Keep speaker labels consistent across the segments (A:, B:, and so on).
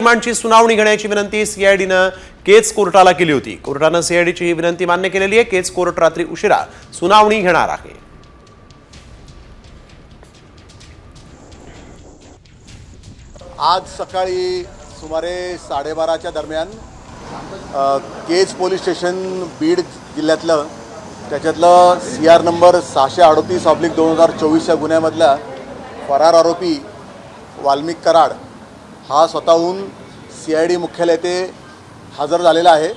A: रिमांडची सुनावणी घेण्याची विनंती सीआयडीनं केज कोर्टाला केली होती। कोर्टानं सीआयडीची ही विनंती मान्य केलेली आहे। केज कोर्ट रात्री उशिरा सुनावणी घेणार आहे।
B: आज सकाळी सुमारे 12:30च्या दरम्यान केज पोलीस स्टेशन बीड जिल्ह्यातलं त्याच्यातलं CR नंबर 638/2024 गुन्ह्यामधला फरार आरोपी वाल्मिक कराड हा स्वतःहून CID मुख्यालय येथे हजर झालेला आहे।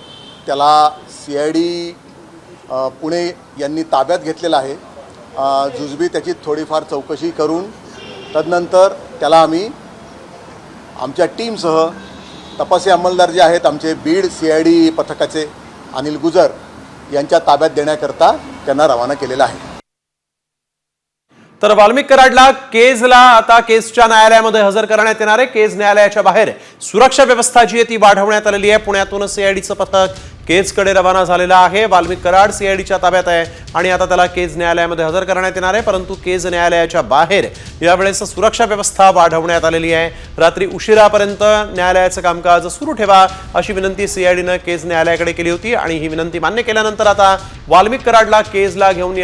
B: त्याला CID पुणे यांनी ताब्यात घेतलेला आहे। जुजबी त्याची थोडीफार चौकशी करून तदनंतर त्याला आम्ही आमच्या टीमसह तपासी अंमलदार जे आहेत आमचे बीड CID पथकाचे अनिल गुजर यांच्या ताब्यात देण्याकरता त्यांना रवाना केलेला आहे।
A: तर वाल्मिक कराडला केजला आता केजच्या न्यायालयामध्ये हजर करण्यात येणार आहे। केज न्यायालयाच्या बाहेर सुरक्षा व्यवस्था जी आहे ती वाढवण्यात आलेली आहे। पुण्यातून CIDचं पथक केजकडे रवाना झालेलं आहे। वाल्मिक कराड CIDच्या ताब्यात आहे आणि आता त्याला केज न्यायालयामध्ये हजर करण्यात येणार आहे। परंतु केज न्यायालयाच्या बाहेर यावेळेस सुरक्षा व्यवस्था वाढवण्यात आलेली आहे। रात्री उशिरापर्यंत न्यायालयाचं कामकाज सुरू ठेवा अशी विनंती CIDनं केज न्यायालयाकडे केली होती आणि ही विनंती मान्य केल्यानंतर आता वाल्मिक कराडला केजला घेऊन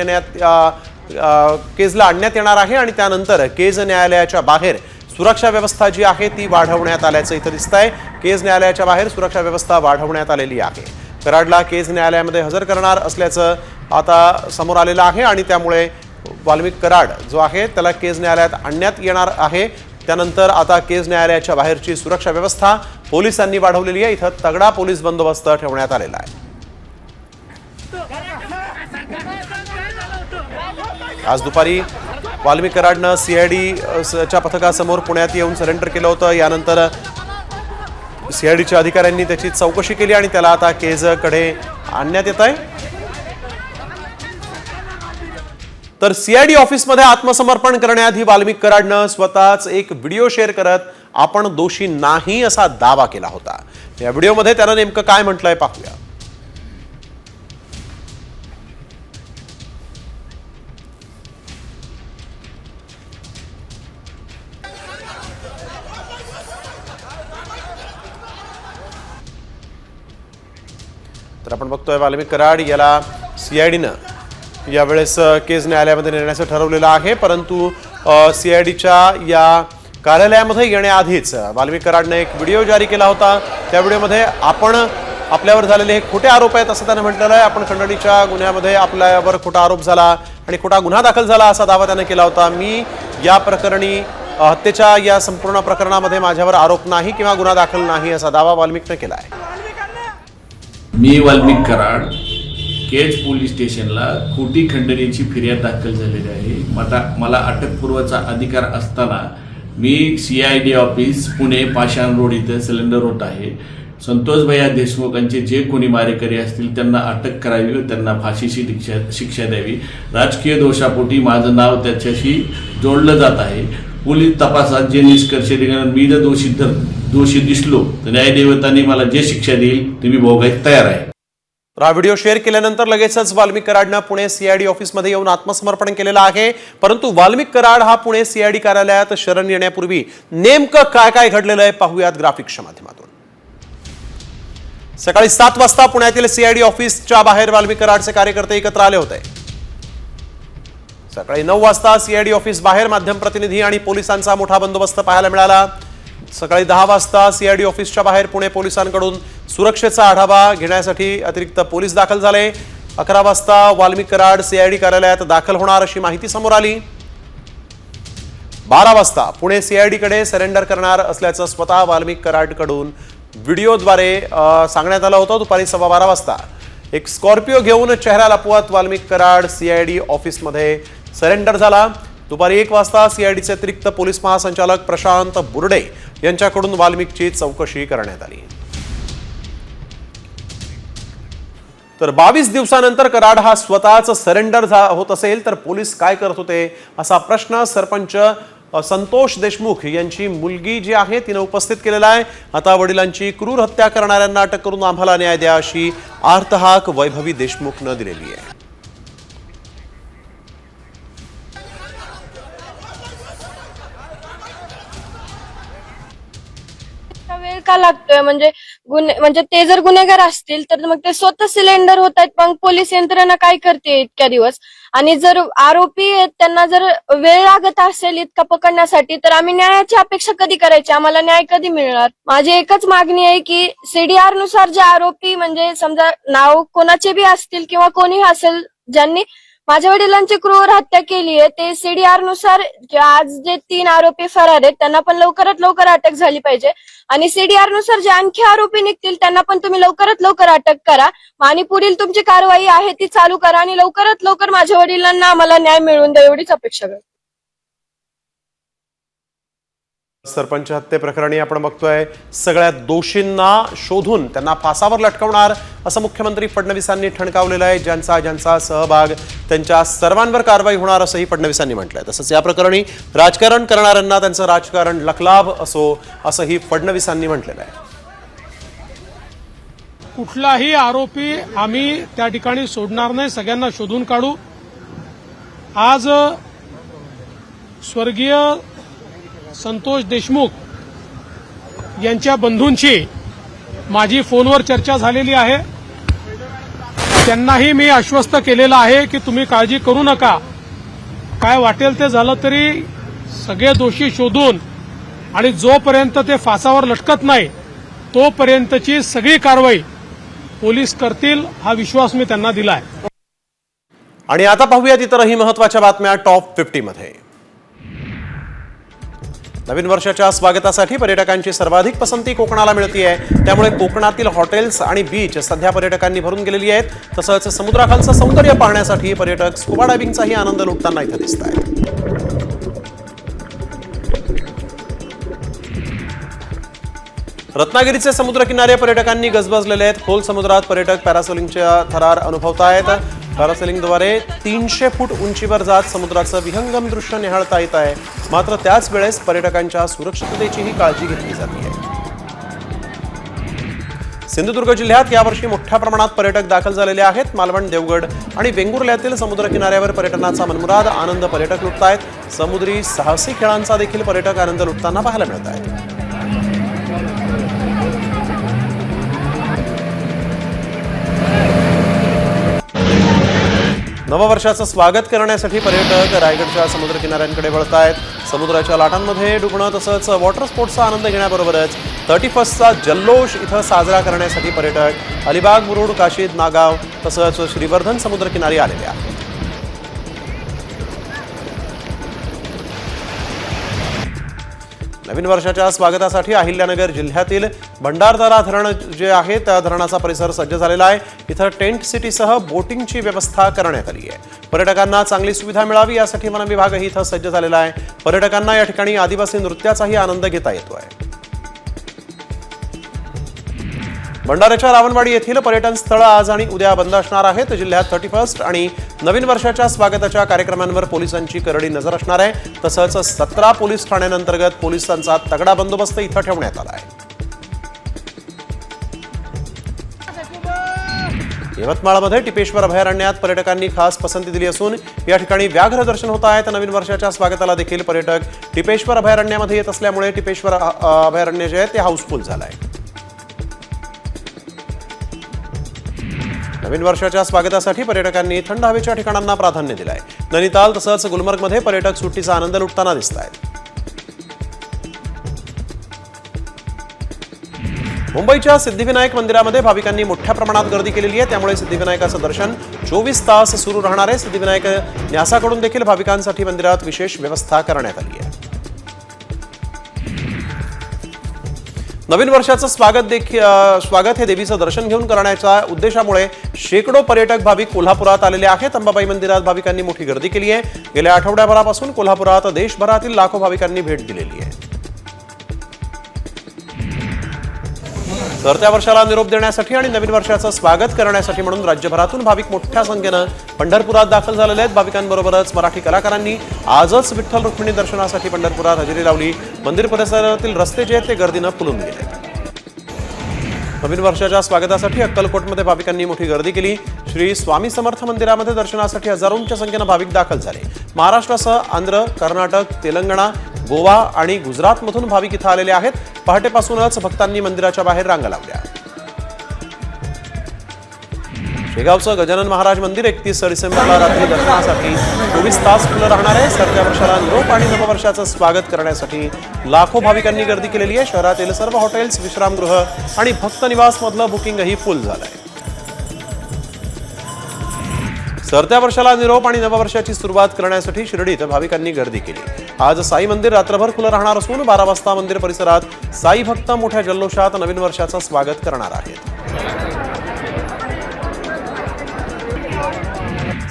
A: केजला आणण्यात येणार आहे आणि त्यानंतर केज न्यायालयाच्या बाहेर सुरक्षा व्यवस्था जी आहे ती वाढवण्यात आल्याचं इथं दिसतंय। केज न्यायालयाच्या बाहेर सुरक्षा व्यवस्था वाढवण्यात आलेली आहे। कराडला केज न्यायालयामध्ये हजर करणार असल्याचं आता समोर आलेलं आहे आणि त्यामुळे वाल्मिक कराड जो आहे त्याला केज न्यायालयात आणण्यात येणार आहे। त्यानंतर आता केज न्यायालयाच्या बाहेरची सुरक्षा व्यवस्था पोलिसांनी वाढवलेली आहे। इथं तगडा पोलीस बंदोबस्त ठेवण्यात आलेला आहे। आज दुपारी वाल्मिक कराडनं CIDच्या पथकासमोर पुण्यात येऊन सरेंडर केलं होतं। यानंतर CIDच्या अधिकाऱ्यांनी त्याची चौकशी केली आणि त्याला आता केजकडे आणण्यात येत आहे। तर CID ऑफिसमध्ये आत्मसमर्पण करण्याआधी वाल्मिक कराडनं स्वतःच एक व्हिडिओ शेअर करत आपण दोषी नाही असा दावा केला होता। या व्हिडिओमध्ये त्यानं नेमकं काय म्हटलंय पाहूया। तर आपण बघतोय वाल्मिक कराड याला CIDनं यावेळेस केज न्यायालयामध्ये नेण्याचं ठरवलेलं आहे। परंतु CIDच्या या कार्यालयामध्ये येण्याआधीच वाल्मिक कराडनं एक व्हिडिओ जारी केला होता। त्या व्हिडिओमध्ये आपल्यावर झालेले हे खोटे आरोप आहेत असं त्यानं म्हटलेलं आहे। आपण खंडणीच्या गुन्ह्यामध्ये आपल्यावर खोटा आरोप झाला आणि खोटा गुन्हा दाखल झाला असा दावा त्यानं केला होता। मी या प्रकरणी हत्येच्या या संपूर्ण प्रकरणामध्ये माझ्यावर आरोप नाही किंवा गुन्हा दाखल नाही असा दावा वाल्मिकनं केला आहे।
C: मी वाल्मिक कराड केज पोलीस स्टेशनला खोटी खंडणीची फिर्याद दाखल झालेली आहे। मला अटकपूर्वचा अधिकार असताना मी CID ऑफिस पुणे पाषाण रोड इथे सिलेंडर रोड आहे। संतोष भैया देशमुखांचे जे कोणी मारेकरी असतील त्यांना अटक करावी व त्यांना फाशीची शिक्षा द्यावी। राजकीय दोषापोटी माझं नाव त्याच्याशी जोडलं जात आहे। पोलीस तपासात जे निष्कर्ष निघणार मी जर दोषी दिसलो तर न्यायदेवतांनी मला जे शिक्षा देईल ती मी भोगायला तयार आहे।
A: हा व्हिडिओ शेअर केल्यानंतर लगेचच वाल्मिक कराडनं पुणे CID ऑफिसमध्ये येऊन आत्मसमर्पण केलेलं आहे। परंतु वाल्मिक कराड हा पुणे CID कार्यालयात शरण येण्यापूर्वी नेमकं काय काय घडलेलं आहे पाहूयात ग्राफिक्सच्या माध्यमातून। सकाळी 7 वाजता पुण्यातील CID ऑफिसच्या बाहेर वाल्मिक कराडचे कार्यकर्ते एकत्र आले होते। सकाळी 9 वाजता CID ऑफिस बाहेर माध्यम प्रतिनिधी आणि पोलिसांचा मोठा बंदोबस्त पाहायला मिळाला। सकाळी 10 वाजता CID ऑफिसच्या बाहेर पुणे पोलिसांकडून सुरक्षेचा आढावा घेण्यासाठी अतिरिक्त पोलीस दाखल झाले। 11 वाजता वाल्मिक कराड CID कार्यालयात दाखल होणार अशी माहिती समोर आली। 12 वाजता पुणे CID कडे सरेंडर करणार असल्याचं स्वतः वाल्मिक कराडकडून व्हिडिओद्वारे सांगण्यात आलं होतं। दुपारी 12:15 वाजता एक स्कॉर्पिओ घेऊन चेहरा लपवत वाल्मिक कराड CID ऑफिसमध्ये सरेंडर झाला। दुपारी 1 वाजता CIDचे अतिरिक्त पोलीस महासंचालक प्रशांत बुर्डे यांच्याकडून वाल्मिकची चौकशी करण्यात आली। तर 22 दिवसानंतर कराड हा स्वतःच सरेंडर होत असेल तर पोलीस काय करत होते असा प्रश्न सरपंच संतोष देशमुख यांची मुलगी जी आहे तिने उपस्थित केलेला आहे। आता वडिलांची क्रूर हत्या करणाऱ्यांना अटक करून आम्हाला न्याय द्या अशी आर्तहाक वैभवी देशमुखने दिलेली आहे।
D: का लागतोय? म्हणजे ते जर गुन्हेगार असतील तर मग ते स्वतः सिलेंडर होत आहेत, मग पोलीस यंत्रणा काय करते इतक्या दिवस? आणि जर आरोपी आहेत त्यांना जर वेळ लागत असेल इतका पकडण्यासाठी, तर आम्ही न्यायाची अपेक्षा कधी करायची? आम्हाला न्याय कधी मिळणार? माझी एकच मागणी आहे की सीडीआर नुसार जे आरोपी, म्हणजे समजा नाव कोणाचे बी असतील किंवा कोणी असेल ज्यांनी माझ्या वडिलांची क्रूर हत्या केली आहे, ते सीडीआर नुसार आज जे 3 आरोपी फरार आहेत त्यांना पण लवकरात लवकर अटक झाली पाहिजे. आणि सीडीआर नुसार जे आणखी आरोपी निघतील त्यांना पण तुम्ही लवकरात लवकर अटक करा आणि पुढील तुमची कारवाई आहे ती चालू करा आणि लवकरात लवकर माझ्या वडिलांना आम्हाला न्याय मिळवून द्या, एवढीच अपेक्षा करतो.
A: सरपंच हत्येप्रकरणी आपण बघतोय सगळ्या दोषींना शोधून त्यांना फासावर लटकवणार असं मुख्यमंत्री फडणवीसांनी ठणकावलेलं आहे. ज्यांचा सहभाग त्यांच्या सर्वांवर कारवाई होणार असंही फडणवीसांनी म्हटलंय. तसंच या प्रकरणी राजकारण करणाऱ्यांना त्यांचं राजकारण लखलाभ असो असंही फडणवीसांनी म्हटलेलं आहे.
E: कुठलाही आरोपी आम्ही त्या ठिकाणी सोडणार नाही, सगळ्यांना शोधून काढू. आज स्वर्गीय संतोष देशमुख यांच्या बंधूंची माझी फोनवर चर्चा झालेली आहे. त्यांनाही मी आश्वस्त केलेलं आहे की तुम्ही काळजी करू नका, काय वाटेल ते झालं तरी सगळे दोषी शोधून आणि जोपर्यंत ते फासावर लटकत नाही तोपर्यंतची सगळी कारवाई पोलीस करतील, हा विश्वास मी त्यांना दिलाय.
A: आणि आता पाहूयात इतरही महत्त्वाच्या बातम्या टॉप 50 मध्ये. नवीन वर्षाच्या स्वागतासाठी पर्यटकांची सर्वाधिक पसंती कोकणाला मिळतेय. त्यामुळे कोकणातील हॉटेल्स आणि बीच सध्या पर्यटकांनी भरून गेलेली आहेत. तसंच समुद्राखालचं सौंदर्य पाहण्यासाठी पर्यटक स्कुबा डायव्हिंगचाही आनंद लुटताना इथं दिसत आहेत. रत्नागिरीचे समुद्रकिनारे पर्यटकांनी गजबजलेले आहेत. खोल समुद्रात पर्यटक पॅरासेलिंगच्या थरार अनुभवतायत. पॅरासेलिंगद्वारे 300 फूट उंचीवर जात समुद्राचं विहंगम दृश्य निहाळता येत आहे. मात्र त्याच वेळेस पर्यटकांच्या सुरक्षिततेचीही काळजी घेतली जाते. सिंधुदुर्ग जिल्ह्यात यावर्षी मोठ्या प्रमाणात पर्यटक दाखल झालेले आहेत. मालवण, देवगड आणि वेंगुर्ल्यातील समुद्रकिनाऱ्यावर पर्यटनाचा मनमुराद आनंद पर्यटक लुटतायत. समुद्री साहसी खेळांचा देखील पर्यटक आनंद लुटताना पाहायला मिळत आहे. नववर्षाचं स्वागत करण्यासाठी पर्यटक रायगडच्या समुद्र किनाऱ्यांकडे वळत आहेत. समुद्राच्या लाटांमध्ये डुबणं तसंच वॉटर स्पोर्ट्सचा आनंद घेण्याबरोबरच 31चा जल्लोष इथं साजरा करण्यासाठी पर्यटक अलिबाग, मुरुड, काशीद, नागाव तसंच श्रीवर्धन समुद्र किनारी आलेले आहेत. नवीन वर्षाच्या स्वागतासाठी अहिल्यानगर जिल्ह्यातील भंडारदरा धरण जे आहे त्या धरणाचा परिसर सज्ज झालेला आहे. इथं टेंट सिटीसह बोटिंगची व्यवस्था करण्यात आली आहे. पर्यटकांना चांगली सुविधा मिळावी यासाठी वन विभागही इथं सज्ज झालेला आहे. पर्यटकांना या ठिकाणी आदिवासी नृत्याचाही आनंद घेता येतोय. भंडाऱ्याच्या रावणवाडी येथील पर्यटन स्थळ आज आणि उद्या बंद असणार आहेत. जिल्ह्यात 31 आणि नवीन वर्षाच्या स्वागताच्या कार्यक्रमांवर पोलिसांची करडी नजर असणार आहे. तसंच 17 पोलीस ठाण्यांतर्गत पोलिसांचा तगडा बंदोबस्त इथं ठेवण्यात आला आहे. यवतमाळमध्ये टिपेश्वर अभयारण्यात पर्यटकांनी खास पसंती दिली असून या ठिकाणी व्याघ्र दर्शन होत आहे. नवीन वर्षाच्या स्वागताला देखील पर्यटक टिपेश्वर अभयारण्यामध्ये येत असल्यामुळे टिपेश्वर अभयारण्य जे आहे ते हाऊसफुल झालं आहे. नवीन वर्षाच्या स्वागतासाठी पर्यटकांनी थंड हवेच्या ठिकाणांना प्राधान्य दिलं आहे. नैनिताल तसंच गुलमर्गमध्ये पर्यटक सुट्टीचा आनंद लुटताना दिसत आहेत. मुंबईच्या सिद्धिविनायक मंदिरामध्ये भाविकांनी मोठ्या प्रमाणात गर्दी केलेली आहे. त्यामुळे सिद्धिविनायकाचं दर्शन 24 तास सुरू राहणार आहे. सिद्धिविनायक न्यासाकडून देखील भाविकांसाठी मंदिरात विशेष व्यवस्था करण्यात आली आहे. नवीन वर्षाचं स्वागत हे देवीचं दर्शन घेऊन करण्याच्या उद्देशामुळे शेकडो पर्यटक भाविक कोल्हापुरात आलेले आहेत. अंबाबाई मंदिरात भाविकांनी मोठी गर्दी केली आहे. गेल्या आठवड्याभरापासून कोल्हापुरात देशभरातील लाखो भाविकांनी भेट दिलेली आहे. सरत्या वर्षाला निरोप देण्यासाठी आणि नवीन वर्षाचं स्वागत करण्यासाठी म्हणून राज्यभरातून भाविक मोठ्या संख्येनं पंढरपुरात दाखल झालेले आहेत. भाविकांबरोबरच मराठी कलाकारांनी आजच विठ्ठल रुक्मिणी दर्शनासाठी पंढरपुरात हजेरी लावली. मंदिर परिसरातील रस्ते जे आहेत ते गर्दीनं फुलून गेले. नवीन वर्षाच्या स्वागतासाठी अक्कलकोटमध्ये भाविकांनी मोठी गर्दी केली. श्री स्वामी समर्थ मंदिरामध्ये दर्शनासाठी हजारोंच्या संख्येनं भाविक दाखल झाले. महाराष्ट्रासह आंध्र, कर्नाटक, तेलंगणा, गोवा आणि गुजरातमधून भाविक इथं आलेले आहेत. पहाटेपासूनच भक्तांनी मंदिराच्या बाहेर रांगा लावल्या. शेगावचं गजानन महाराज मंदिर 31 डिसेंबरला रात्री दर्शनासाठी 24 तास खुलं राहणार आहे. सरत्या वर्षाला निरोप आणि नववर्षाचं स्वागत करण्यासाठी लाखो भाविकांनी गर्दी केलेली आहे. शहरातील सर्व हॉटेल्स, विश्रामगृह आणि भक्त निवासमधलं बुकिंगही फुल झालंय. सरत्या वर्षाला निरोप आणि नववर्षाची सुरुवात करण्यासाठी शिर्डीत भाविकांनी गर्दी केली. आज साई मंदिर रात्रभर खुलं राहणार असून 12 वाजता मंदिर परिसरात साई भक्त मोठ्या जल्लोषात नवीन वर्षाचं स्वागत करणार आहेत.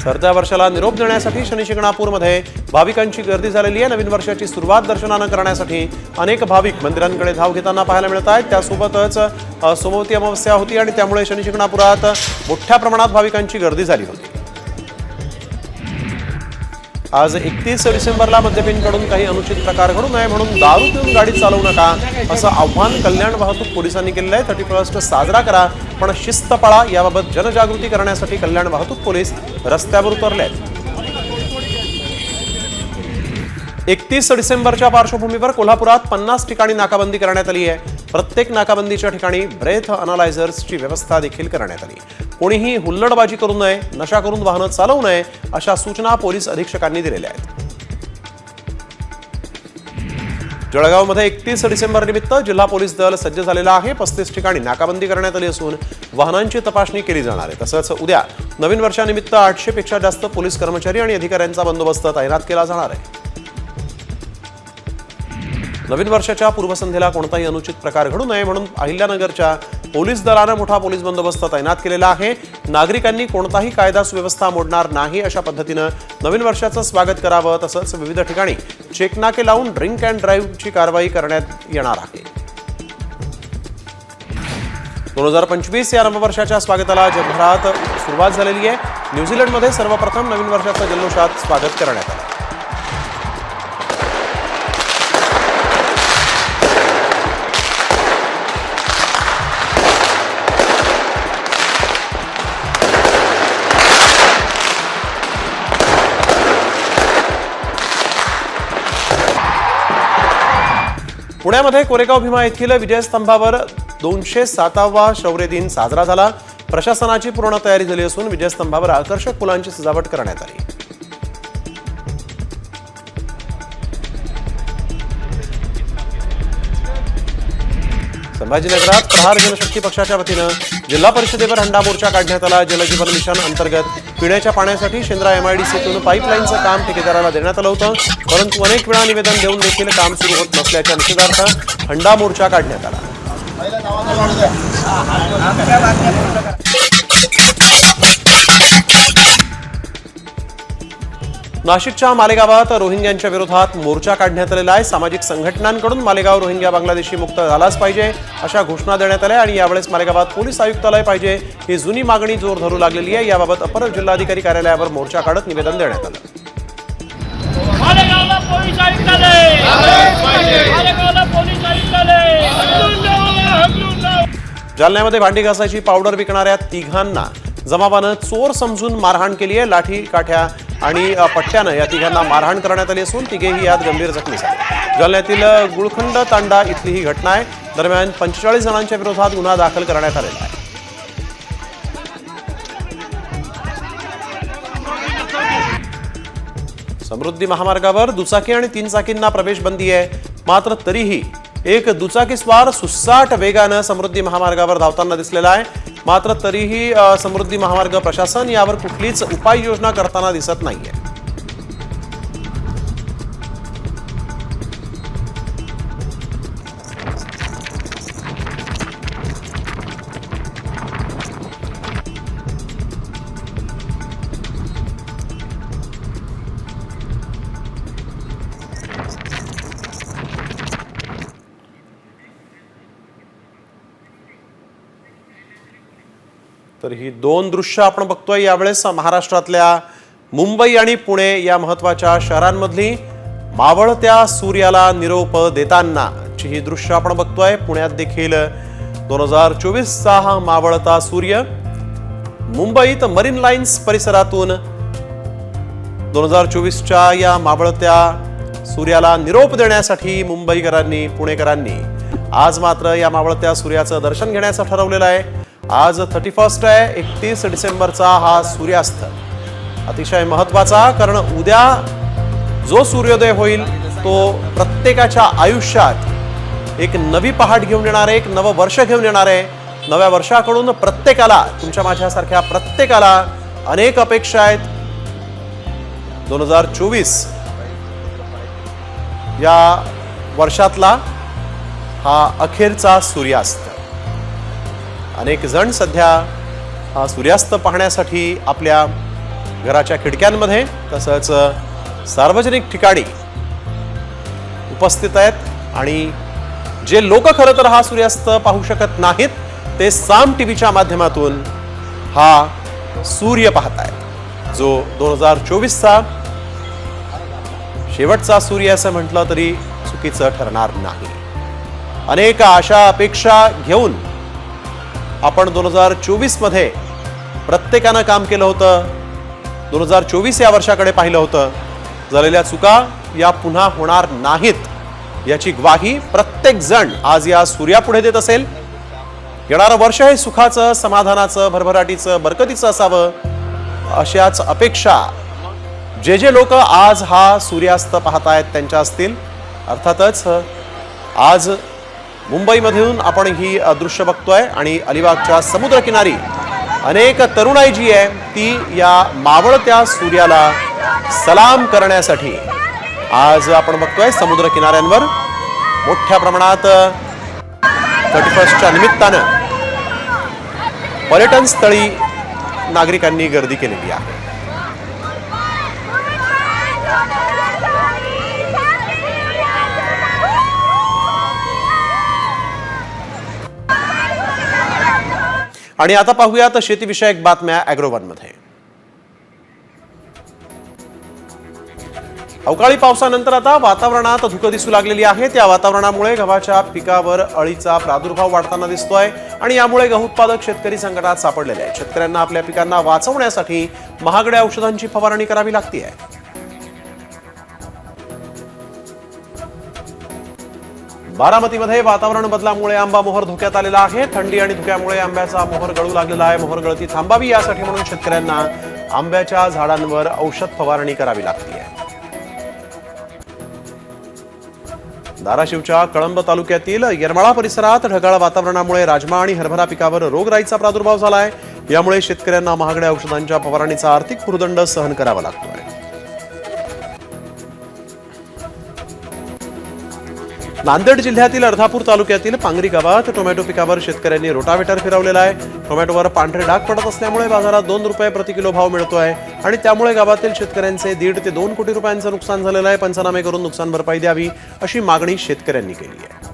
A: सरत्या वर्षाला निरोप देण्यासाठी शनी शिंगणापूरमध्ये भाविकांची गर्दी झालेली आहे. नवीन वर्षाची सुरुवात दर्शनानं करण्यासाठी अनेक भाविक मंदिरांकडे धाव घेताना पाहायला मिळत आहेत. त्यासोबतच सोमवती अमावस्या होती आणि त्यामुळे शनी शिंगणापुरात मोठ्या प्रमाणात भाविकांची गर्दी झाली होती. आज 31 डिसेंबरला मद्यपींकडून काही अनुचित प्रकार घडू नये म्हणून दारू पिऊन गाडी चालवू नका असं आव्हान कल्याण वाहतूक पोलिसांनी केलेलं आहे. 31 साजरा करा पण शिस्त पाळा याबाबत जनजागृती करण्यासाठी कल्याण वाहतूक पोलीस रस्त्यावर उतरले आहेत. 31 डिसेंबरच्या पार्श्वभूमीवर कोल्हापुरात 50 ठिकाणी नाकाबंदी करण्यात आली आहे. प्रत्येक नाकाबंदीच्या ठिकाणी ब्रेथ अनालायझर्सची व्यवस्था देखील करण्यात आली. कोणीही हुल्लडबाजी करू नये, नशा करून वाहनं चालवू नये अशा सूचना पोलीस अधीक्षकांनी दिलेल्या आहेत. जळगावमध्ये 31 डिसेंबर निमित्त जिल्हा पोलीस दल सज्ज झालेला आहे. 35 ठिकाणी नाकाबंदी करण्यात आली असून वाहनांची तपासणी केली जाणार आहे. तसंच उद्या नवीन वर्षानिमित्त 800 पेक्षा जास्त पोलीस कर्मचारी आणि अधिकाऱ्यांचा बंदोबस्त तैनात केला जाणार आहे. नवीन वर्षाच्या पूर्वसंध्येला कोणताही अनुचित प्रकार घडू नये म्हणून अहिल्यानगरच्या पोलीस दलानं मोठा पोलीस बंदोबस्त तैनात केलेला आहे. नागरिकांनी कोणताही कायदा सुव्यवस्था मोडणार नाही अशा पद्धतीनं नवीन वर्षाचं स्वागत करावं. तसंच विविध ठिकाणी चेकनाके लावून ड्रिंक अँड ड्राईव्हची कारवाई करण्यात येणार आहे. 2025 या नववर्षाच्या स्वागताला जगभरात सुरुवात झालेली आहे. न्यूझीलंडमध्ये सर्वप्रथम नवीन वर्षाचं जल्लोषात स्वागत करण्यात आलं. पुण्यामध्ये कोरेगाव भीमा येथील विजयस्तंभावर 207वा शौर्य दिन साजरा झाला. प्रशासनाची पूर्ण तयारी झाली असून विजयस्तंभावर आकर्षक फुलांची सजावट करण्यात आली. संभाजीनगरात प्रहार जनशक्ती पक्षाच्या वतीनं जिल्हा परिषदेवर हंडा मोर्चा काढण्यात आला. जलजीवन मिशन अंतर्गत पिण्याच्या पाण्यासाठी शेंद्रा MIDCतून पाईपलाईनचं काम ठेकेदाराला देण्यात आलं होतं. परंतु अनेक वेळा निवेदन देऊन देखील काम सुरू होत नसल्याच्या निषेधार्थ हंडा मोर्चा काढण्यात आला. नाशिकच्या मालेगावात रोहिंग्यांच्या विरोधात मोर्चा काढण्यात आलेला आहे. सामाजिक संघटनांकडून मालेगाव रोहिंग्या बांगलादेशी मुक्त झालाच पाहिजे अशा घोषणा देण्यात आल्या आणि यावेळेस मालेगावात पोलीस आयुक्तालय पाहिजे ही जुनी मागणी जोर धरू लागलेली आहे. याबाबत अपर जिल्हाधिकारी कार्यालयावर मोर्चा काढत निवेदन देण्यात आलं. जालन्यामध्ये भांडी घासायची पावडर विकणाऱ्या तिघांना जमावानं चोर समजून मारहाण केली आहे. लाठी काठ्या आणि पट्ट्यानं या तिघांना मारहाण करण्यात आली असून तिघेही यात गंभीर जखमी झाले. जालन्यातील गुळखंड तांडा इथली ही घटना आहे. दरम्यान 45 जणांच्या विरोधात गुन्हा दाखल करण्यात आलेला आहे. समृद्धी महामार्गावर दुचाकी आणि 3 चाकींना प्रवेश बंदी आहे. मात्र तरीही एक दुचाकीस्वार सुसाट वेगानं समृद्धी महामार्गावर धावताना दिसलेला आहे. मात्र तरीही समृद्धी महामार्ग प्रशासन यावर कुठलीच उपाययोजना करताना दिसत नाहीये. तर ही 2 दृश्य आपण बघतोय यावेळेस महाराष्ट्रातल्या मुंबई आणि पुणे या महत्वाच्या शहरांमधली मावळत्या सूर्याला निरोप देतानाची ही दृश्य आपण बघतोय. पुण्यात देखील 2024चा हा मावळता सूर्य. मुंबईत मरीन लाईन्स परिसरातून 2024च्या या मावळत्या सूर्याला निरोप देण्यासाठी मुंबईकरांनी, पुणेकरांनी आज मात्र या मावळत्या सूर्याचं दर्शन घेण्याचं ठरवलेलं आहे. आज 31 आहे, 31 डिसेंबरचा हा सूर्यास्त अतिशय महत्वाचा, कारण उद्या जो सूर्योदय होईल तो प्रत्येकाच्या आयुष्यात एक नवी पहाट घेऊन येणार आहे, एक नवं वर्ष घेऊन येणार आहे. नव्या वर्षाकडून प्रत्येकाला, तुमच्या माझ्यासारख्या प्रत्येकाला अनेक अपेक्षा आहेत. 2024 या वर्षातला हा अखेरचा सूर्यास्त. अनेक जण सध्या हा सूर्यास्त पाहण्यासाठी आपल्या घराच्या खिडक्यांमध्ये तसंच सार्वजनिक ठिकाणी उपस्थित आहेत आणि जे लोक खरं तर हा सूर्यास्त पाहू शकत नाहीत ते साम टीव्हीच्या माध्यमातून हा सूर्य पाहतायत, जो 2024चा शेवटचा सूर्य असं म्हटलं तरी चुकीचं ठरणार नाही. अनेक आशा अपेक्षा घेऊन आपण 2024 मध्ये प्रत्येकानं काम केलं होतं. 2024 या वर्षाकडे पाहिलं होतं. झालेल्या चुका या पुन्हा होणार नाहीत याची ग्वाही प्रत्येक जण आज या सूर्यापुढे देत असेल. येणारं वर्ष हे सुखाचं, समाधानाचं, भरभराटीचं, बरकतीचं असावं अशाच अपेक्षा जे लोक आज हा सूर्यास्त पाहतायत त्यांच्या असतील. अर्थातच आज मुंबईमधून आपण ही दृश्य बघतोय आणि अलिबागच्या समुद्रकिनारी अनेक तरुणाई जी आहे ती या मावळत्या सूर्याला सलाम करण्यासाठी आज आपण बघतोय समुद्र किनाऱ्यांवर मोठ्या प्रमाणात 31च्या निमित्तानं पर्यटन स्थळी नागरिकांनी गर्दी केलेली आहे. आणि आता पाहूयात शेतीविषयक बातम्या ॲग्रोवनमध्ये. अवकाळी पावसानंतर आता वातावरणात धुकं दिसू लागलेली आहे. त्या वातावरणामुळे गव्हाच्या पिकावर अळीचा प्रादुर्भाव वाढताना दिसतोय आणि यामुळे गहू उत्पादक शेतकरी संकटात सापडलेले आहेत. शेतकऱ्यांना आपल्या पिकांना वाचवण्यासाठी महागड्या औषधांची फवारणी करावी लागते. बारामतीमध्ये वातावरण बदलामुळे आंबा मोहर धोक्यात आलेला आहे. थंडी आणि धुक्यामुळे आंब्याचा मोहर गळू लागलेला आहे. मोहर गळती थांबावी यासाठी म्हणून शेतकऱ्यांना आंब्याच्या झाडांवर औषध फवारणी करावी लागते. धाराशिवच्या कळंब तालुक्यातील येरमाळा परिसरात ढगाळ वातावरणामुळे राजमा आणि हरभरा पिकावर रोगराईचा प्रादुर्भाव झालाय. यामुळे शेतकऱ्यांना महागड्या औषधांच्या फवारणीचा आर्थिक भुर्दंड सहन करावा लागतोय. नांदेड जिल्ह्यातील अर्धापूर तालुक्यातील पांगरी गावात टोमॅटो पिकावर शेतकऱ्यांनी रोटावेटर फिरवलेला आहे. टोमॅटोवर पांढरे डाग पडत असल्यामुळे बाजारात 2 रुपये प्रति किलो भाव मिळतोय आणि त्यामुळे गावातील शेतकऱ्यांचे 1.5 ते 2 कोटी रुपयांचं नुकसान झालेलं आहे. पंचनामे करून नुकसान भरपाई द्यावी अशी मागणी शेतकऱ्यांनी केली आहे.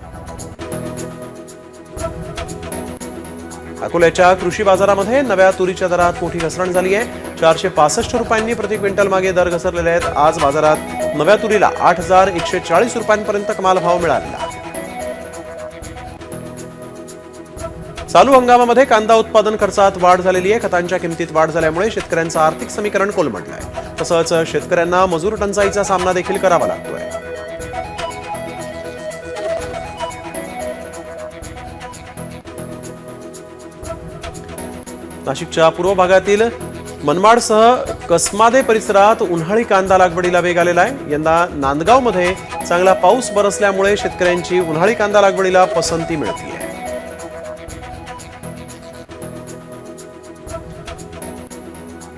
A: अकोल्याच्या कृषी बाजारामध्ये नव्या तुरीच्या दरात मोठी घसरण झाली आहे. 465 रुपयांनी प्रति क्विंटल मागे दर घसरलेले आहेत. आज बाजारात नव्या तुरीला 8,140 रुपयांपर्यंत कमाल भाव मिळाला. चालू हंगामामध्ये कांदा उत्पादन खर्चात वाढ झालेली आहे. खतांच्या किमतीत वाढ झाल्यामुळे शेतकऱ्यांचं आर्थिक समीकरण कोलमडलं आहे. तसंच शेतकऱ्यांना मजूर टंचाईचा सामना देखील करावा लागतोय. नाशिकच्या पूर्व भागातील मनमाडसह कसमादे परिसरात उन्हाळी कांदा लागवडीला वेग आलेला आहे. यंदा नांदगावमध्ये चांगला पाऊस बरसल्यामुळे शेतकऱ्यांची उन्हाळी कांदा लागवडीला पसंती मिळते.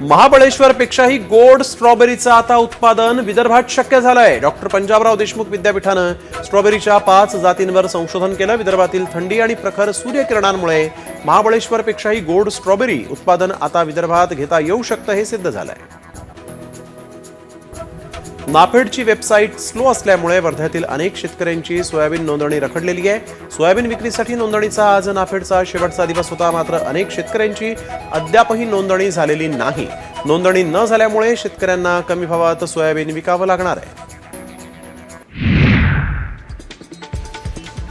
A: महाबळेश्वरपेक्षाही गोड स्ट्रॉबेरीचं आता उत्पादन विदर्भात शक्य झालंय. डॉक्टर पंजाबराव देशमुख विद्यापीठानं स्ट्रॉबेरीच्या 5 जातींवर संशोधन केलं. विदर्भातील थंडी आणि प्रखर सूर्यकिरणांमुळे महाबळेश्वरपेक्षाही गोड स्ट्रॉबेरी उत्पादन आता विदर्भात घेता येऊ शकतं हे सिद्ध झालंय. नाफेडची वेबसाईट स्लो असल्यामुळे वर्ध्यातील अनेक शेतकऱ्यांची सोयाबीन नोंदणी रखडलेली आहे. सोयाबीन विक्रीसाठी नोंदणीचा आज नाफेडचा शेवटचा दिवस होता. मात्र अनेक शेतकऱ्यांची अद्यापही नोंदणी झालेली नाही. नोंदणी न झाल्यामुळे शेतकऱ्यांना कमी भावात सोयाबीन विकावं लागणार आहे.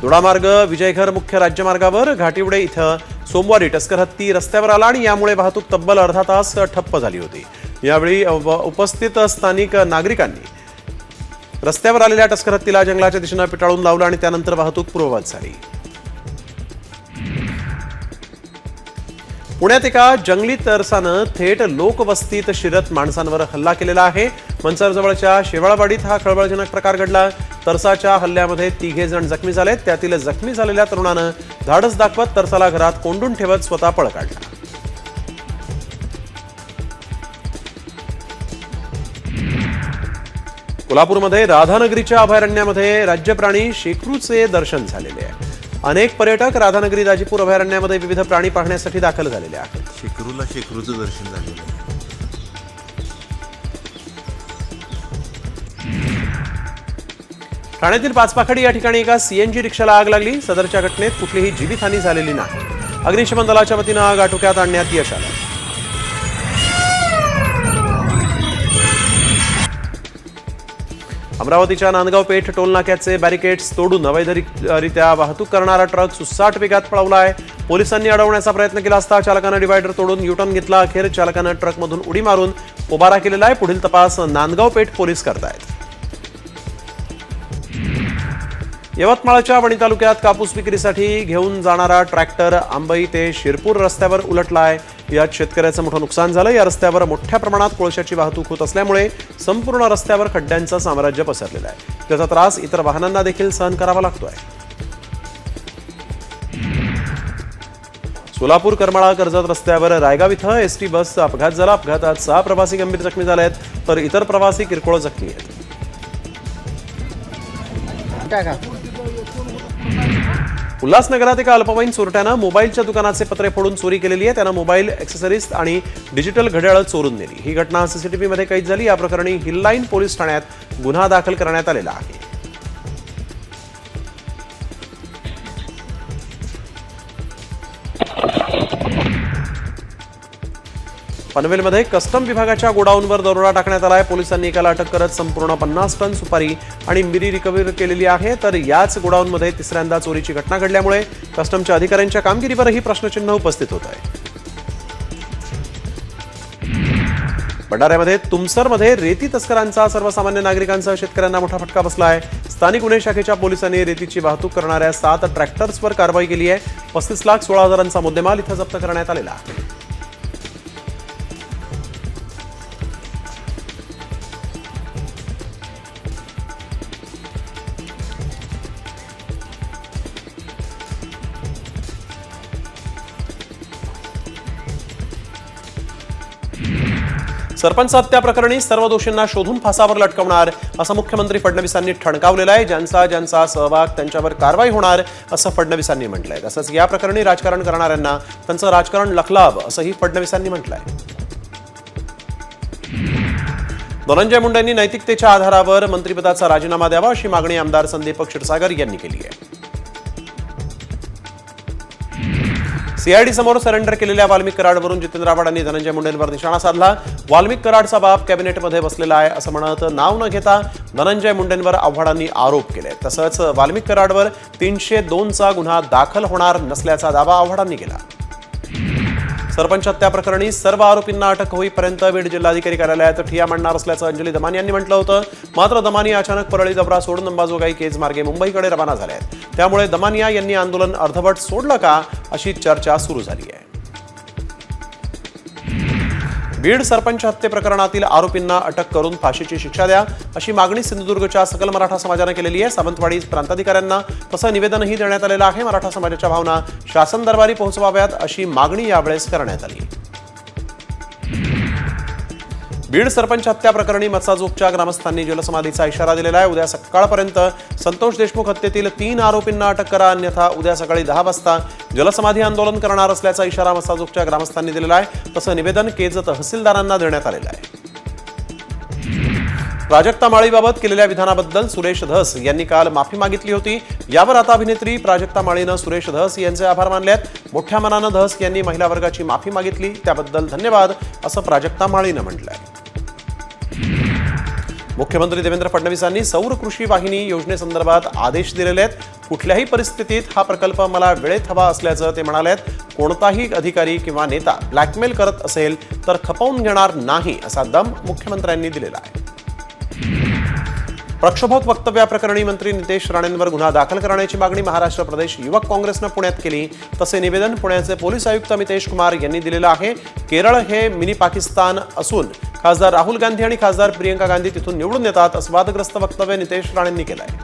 A: दोडामार्ग विजयघर मुख्य राज्यमार्गावर घाटिवडे इथं सोमवारी टस्कर हत्ती रस्त्यावर आला आणि यामुळे वाहतूक तब्बल अर्धा तास ठप्प झाली होती. यावेळी उपस्थित स्थानिक नागरिकांनी रस्त्यावर आलेल्या टस्कर हत्तीला जंगलाच्या दिशेनं पिटाळून लावलं आणि त्यानंतर वाहतूक पूर्ववत झाली. पुण्यात एका जंगली तरसानं थेट लोकवस्तीत शिरत माणसांवर हल्ला केलेला आहे. मंचरजवळच्या शेवाळवाडीत हा खळबळजनक प्रकार घडला. तरसाच्या हल्ल्यामध्ये 3 जण जखमी झालेत. त्यातील जखमी झालेल्या तरुणानं धाडस दाखवत तरसाला घरात कोंडून ठेवत स्वतः पळ काढला. कोल्हापूरमध्ये राधानगरीच्या अभयारण्यामध्ये राज्य प्राणी शेकरूचे दर्शन झालेले आहे. अनेक पर्यटक राधानगरी दाजीपूर अभयारण्यामध्ये विविध प्राणी पाहण्यासाठी दाखल झालेले आहेत.
F: शेकरूचं दर्शन झालेलं आहे.
A: ठाण्यातील पाचपाखडी या ठिकाणी एका सीएनजी रिक्षाला आग लागली. सदरच्या घटनेत कुठलीही जीवितहानी झालेली नाही. अग्निशमन दलाच्या वतीनं आग आटोक्यात आणण्यात यश आलं. अमरावतीच्या नांदगाव पेठ टोलनाक्याचे बॅरिकेड्स तोडून अवैधरित्या वाहतूक करणारा ट्रक सुसाट वेगात पळवला आहे. पोलिसांनी अडवण्याचा प्रयत्न केला असता चालकानं डिवायडर तोडून युटर्न घेतला. अखेर चालकानं ट्रकमधून उडी मारून पोबारा केलेला आहे. पुढील तपास नांदगाव पेठ पोलीस करतायत. यवतमाळच्या वणी तालुक्यात कापूस विक्रीसाठी घेऊन जाणारा ट्रॅक्टर अंबई ते शिरपूर रस्त्यावर उलटला आहे. यात शेतकऱ्याचं मोठं नुकसान झालं. या रस्त्यावर मोठ्या प्रमाणात कोळशाची वाहतूक होत असल्यामुळे संपूर्ण रस्त्यावर खड्ड्यांचं साम्राज्य पसरलेलं आहे. त्याचा त्रास इतर वाहनांना देखील सहन करावा लागतोय. सोलापूर करमाळा कर्जत रस्त्यावर रायगाव इथं एसटी बसचा अपघात झाला. अपघातात 6 प्रवासी गंभीर जखमी झाले आहेत तर इतर प्रवासी किरकोळ जखमी आहेत. उल्हासनगरात एका अल्पवयीन चोरट्यानं मोबाईलच्या दुकानाचे पत्रे फोडून चोरी केलेली आहे. त्यानं मोबाईल एक्सेसरीज आणि डिजिटल घड्याळं चोरून नेली. ही घटना सीसीटीव्हीमध्ये कैद झाली. या प्रकरणी हिललाईन पोलीस ठाण्यात गुन्हा दाखल करण्यात आलेला आहे. पनवेलमध्ये कस्टम विभागाच्या गोडाऊनवर दरोडा टाकण्यात आलाय. पोलिसांनी एकाला अटक करत संपूर्ण 50 टन सुपारी आणि मिरी रिकव्हरी केलेली आहे. तर याच गोडाऊनमध्ये तिसऱ्यांदा चोरीची घटना घडल्यामुळे कस्टमच्या अधिकाऱ्यांच्या कामगिरीवरही प्रश्नचिन्ह उपस्थित होत आहे. भंडाऱ्यामध्ये तुमसरमध्ये रेती तस्करांचा सर्वसामान्य नागरिकांसह शेतकऱ्यांना मोठा फटका बसला आहे. स्थानिक गुन्हे शाखेच्या पोलिसांनी रेतीची वाहतूक करणाऱ्या 7 ट्रॅक्टर्सवर कारवाई केली आहे. 35,16,000चा मुद्देमाल इथं जप्त करण्यात आलेला आहे. सरपंच हत्या प्रकरणी सर्व दोषींना शोधून फासावर लटकवणार असं मुख्यमंत्री फडणवीसांनी ठणकावलेलं आहे. ज्यांचा सहभाग त्यांच्यावर कारवाई होणार असं फडणवीसांनी म्हटलंय. तसंच या प्रकरणी राजकारण करणाऱ्यांना त्यांचं राजकारण लखलावं असंही फडणवीसांनी म्हटलंय. धनंजय मुंडेंनी नैतिकतेच्या आधारावर मंत्रिपदाचा राजीनामा द्यावा अशी मागणी आमदार संदीप क्षीरसागर यांनी केली आहे. सीआयडी समोर सरेंडर केलेल्या वाल्मिक कराडवरून जितेंद्र आव्हाडांनी धनंजय मुंडेंवर निशाणा साधला. वाल्मिक कराडचा बाप कॅबिनेटमध्ये बसलेला आहे असं म्हणत नाव न घेता धनंजय मुंडेंवर आव्हाडांनी आरोप केले. तसंच वाल्मिक कराडवर 302चा गुन्हा दाखल होणार नसल्याचा दावा आव्हाडांनी केला. सरपंच हत्या प्रकरणी सर्व आरोपींना अटक होईपर्यंत बीड जिल्हाधिकारी कार्यालयात ठिय्या मांडणार असल्याचं अंजली दमानी यांनी म्हटलं होतं. मात्र दमानी अचानक परळी दौरा सोडून अंबाजोगाई केज मार्गे मुंबईकडे रवाना झाले आहेत. त्यामुळे दमानिया यांनी आंदोलन अर्धवट सोडलं का अशी चर्चा सुरू झाली आहे. बीड सरपंच हत्ये प्रकरणातील आरोपींना अटक करून फाशीची शिक्षा द्या अशी मागणी सिंधुदुर्गच्या सकल मराठा समाजानं केलेली आहे. सावंतवाडी प्रांताधिकाऱ्यांना तसं निवेदनही देण्यात आलेलं आहे. मराठा समाजाच्या भावना शासन दरबारी पोहोचवाव्यात अशी मागणी यावेळेस करण्यात आली. बीड सरपंच हत्या प्रकरणी मत्साजोगच्या ग्रामस्थांनी जलसमाधीचा इशारा दिलेला आहे. उद्या सकाळपर्यंत संतोष देशमुख हत्येतील 3 आरोपींना अटक करा, अन्यथा उद्या सकाळी 10 वाजता जलसमाधी आंदोलन करणार असल्याचा इशारा मत्साजोगच्या ग्रामस्थांनी दिलेला आहे. तसं निवेदन केज तहसीलदारांना देण्यात आलेलं आहे. प्राजक्ता माळीबाबत केलेल्या विधानाबद्दल सुरेश धस यांनी काल माफी मागितली होती. यावर आता अभिनेत्री प्राजक्ता माळीनं सुरेश धस यांचे आभार मानले आहेत. मोठ्या मनानं धस यांनी महिला वर्गाची माफी मागितली, त्याबद्दल धन्यवाद असं प्राजक्ता माळीनं म्हटलंय. मुख्यमंत्री देवेंद्र फडणवीसांनी सौर कृषी वाहिनी योजनेसंदर्भात आदेश दिलेले आहेत. कुठल्याही परिस्थितीत हा प्रकल्प मला वेळेत हवा असल्याचं ते म्हणाले. कोणताही अधिकारी किंवा नेता ब्लॅकमेल करत असेल तर खपवून घेणार नाही असा दम मुख्यमंत्र्यांनी दिलेला आहे. प्रक्षोभक वक्तव्याप्रकरणी मंत्री नितेश राणेंवर गुन्हा दाखल करण्याची मागणी महाराष्ट्र प्रदेश युवक काँग्रेसनं पुण्यात केली. तसे निवेदन पुण्याचे पोलीस आयुक्त मितेश कुमार यांनी दिलेलं आहे. केरळ हे मिनी पाकिस्तान असून खासदार राहुल गांधी आणि खासदार प्रियंका गांधी तिथून निवडून येतात असं वादग्रस्त वक्तव्य नितेश राणेंनी केलं आहे.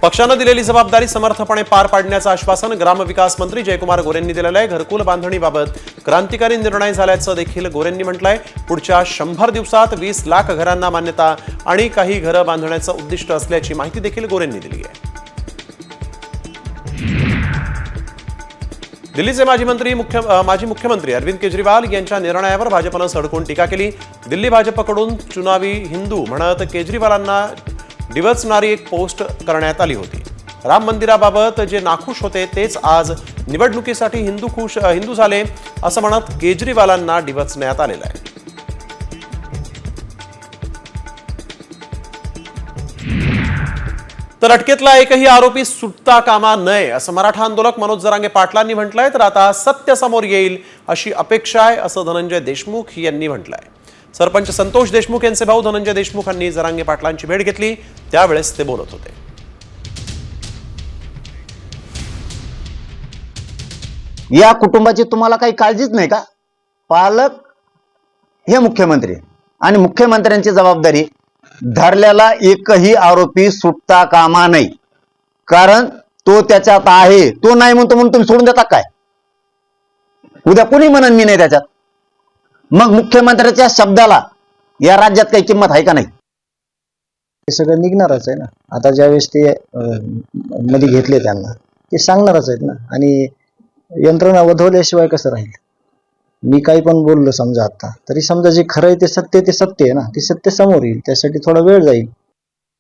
A: पक्षानं दिलेली जबाबदारी समर्थपणे पार पाडण्याचं आश्वासन ग्रामविकास मंत्री जयकुमार गोरेंनी दिलेलं आहे. घरकुल बांधणीबाबत क्रांतिकारी निर्णय झाल्याचं देखील गोरेंनी म्हटलंय. पुढच्या 100 दिवसात 20 लाख घरांना मान्यता आणि काही घरं बांधण्याचं उद्दिष्ट असल्याची माहिती देखील गोरेंनी दिली आहे. दिल्लीचे माजी मुख्यमंत्री अरविंद केजरीवाल यांच्या निर्णयावर भाजपनं सडकून टीका केली. दिल्ली भाजपकडून चुनावी हिंदू म्हणत केजरीवालांना डिवचणारी एक पोस्ट करण्यात आली होती. राम मंदिराबाबत जे नाखुश होते तेच आज निवडणुकीसाठी हिंदू झाले असं म्हणत केजरीवालांना डिवचण्यात आलेलं आहे. तर अटकेतला एकही आरोपी सुटता कामा नये असं मराठा आंदोलक मनोज जरांगे पाटलांनी म्हटलंय. तर आता सत्य समोर येईल अशी अपेक्षा आहे असं धनंजय देशमुख यांनी म्हटलंय. सरपंच संतोष देशमुख यांचे भाऊ धनंजय देशमुख यांनी जरांगे पाटलांची भेट घेतली. त्यावेळेस ते बोलत होते.
G: या कुटुंबाची तुम्हाला काही काळजीच नाही का? पालक हे मुख्यमंत्री आणि मुख्यमंत्र्यांची जबाबदारी धरलेला एकही आरोपी सुटता कामा नाही. कारण तो त्याच्यात आहे. तो नाही म्हणतो म्हणून तुम्ही सोडून देता काय? उद्या कोणी म्हणन मी नाही त्याच्यात. मग मुख्यमंत्र्याच्या शब्दाला या राज्यात काही किंमत आहे का नाही?
H: हे सगळं निघणारच आहे ना. आता ज्यावेळेस ते मध्ये घेतले त्यांना ते सांगणारच आहेत ना. आणि यंत्रणा वधवल्याशिवाय कसं राहील? मी काही पण बोललो समजा आता तरी समजा जे खरं आहे ते सत्य आहे ना. ते सत्य समोर येईल. त्यासाठी थोडा वेळ जाईल.